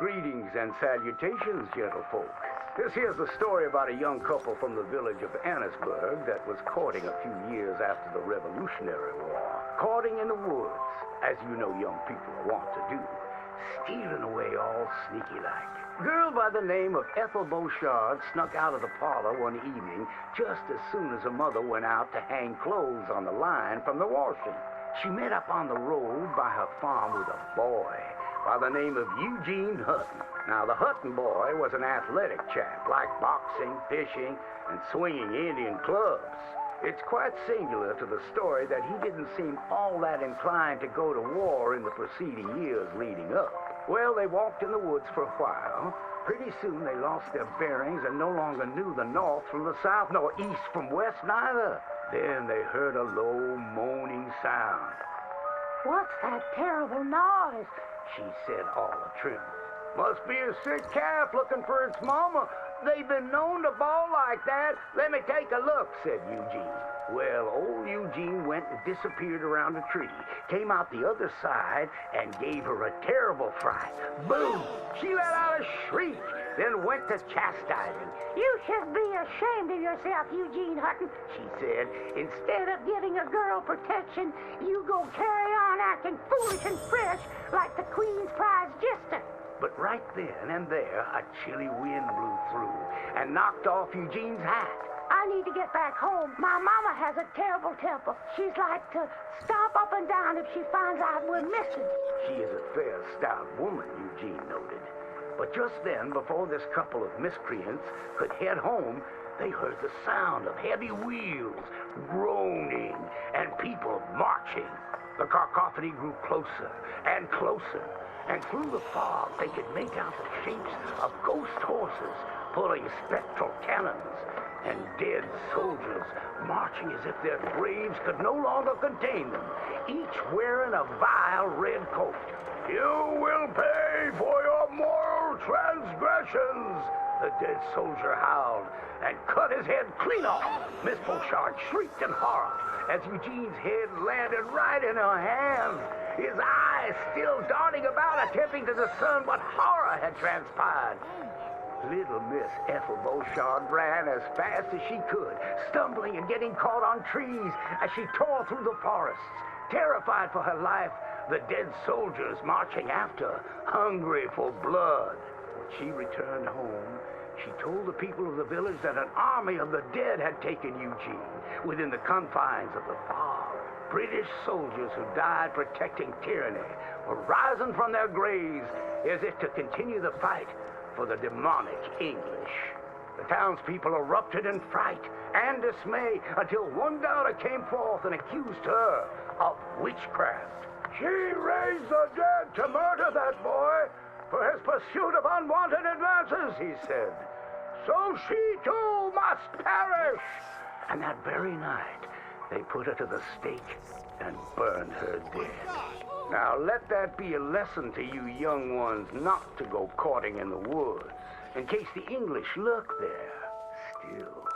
Greetings and salutations, gentlefolk. This here's a story about a young couple from the village of Annisburg that was courting a few years after the Revolutionary War. Courting in the woods, as you know young people want to do. Stealing away all sneaky-like. Girl by the name of Ethel Beauchard snuck out of the parlor one evening just as soon as her mother went out to hang clothes on the line from the washing. She met up on the road by her farm with a boy by the name of Eugene Hutton. Now, the Hutton boy was an athletic chap, liked boxing, fishing, and swinging Indian clubs. It's quite singular to the story that he didn't seem all that inclined to go to war in the preceding years leading up. Well, they walked in the woods for a while. Pretty soon they lost their bearings and no longer knew the north from the south, nor east from west neither. Then they heard a low moaning sound. "What's that terrible noise?" she said all atrim. "Must be a sick calf looking for its mama. They've been known to bawl like that. Let me take a look," said Eugene. Well, old Eugene went and disappeared around a tree, came out the other side, and gave her a terrible fright. Boom! She let out a shriek, then went to chastising. "You should be ashamed of yourself, Eugene Hutton," she said. "Instead of giving a girl protection, you go carry on acting foolish and fresh like the Queen's prize jester." But right then and there, a chilly wind blew through and knocked off Eugene's hat. "I need to get back home. My mama has a terrible temper. She's like to stomp up and down if she finds out we're missing." She is a fair, stout woman, Eugene noted. But just then, before this couple of miscreants could head home, they heard the sound of heavy wheels, groaning, and people marching. The cacophony grew closer and closer, and through the fog they could make out the shapes of ghost horses pulling spectral cannons, and dead soldiers marching as if their graves could no longer contain them, each wearing a vile red coat. "You will pay for your moral transgressions," the dead soldier howled, and cut his head clean off. Miss Beauchard shrieked in horror as Eugene's head landed right in her hands, his eyes still darting about, attempting to discern what horror had transpired. Little Miss Ethel Beauchard ran as fast as she could, stumbling and getting caught on trees as she tore through the forests. Terrified for her life, the dead soldiers marching after, hungry for blood. When she returned home, she told the people of the village that an army of the dead had taken Eugene within the confines of the fog. British soldiers who died protecting tyranny were rising from their graves as if to continue the fight for the demonic English. The townspeople erupted in fright and dismay until one doubter came forth and accused her of witchcraft. "She raised the dead to murder that boy for his pursuit of unwanted advances," he said. "So she too must perish." And that very night, they put her to the stake and burned her dead. Now let that be a lesson to you young ones not to go courting in the woods, in case the English lurk there still.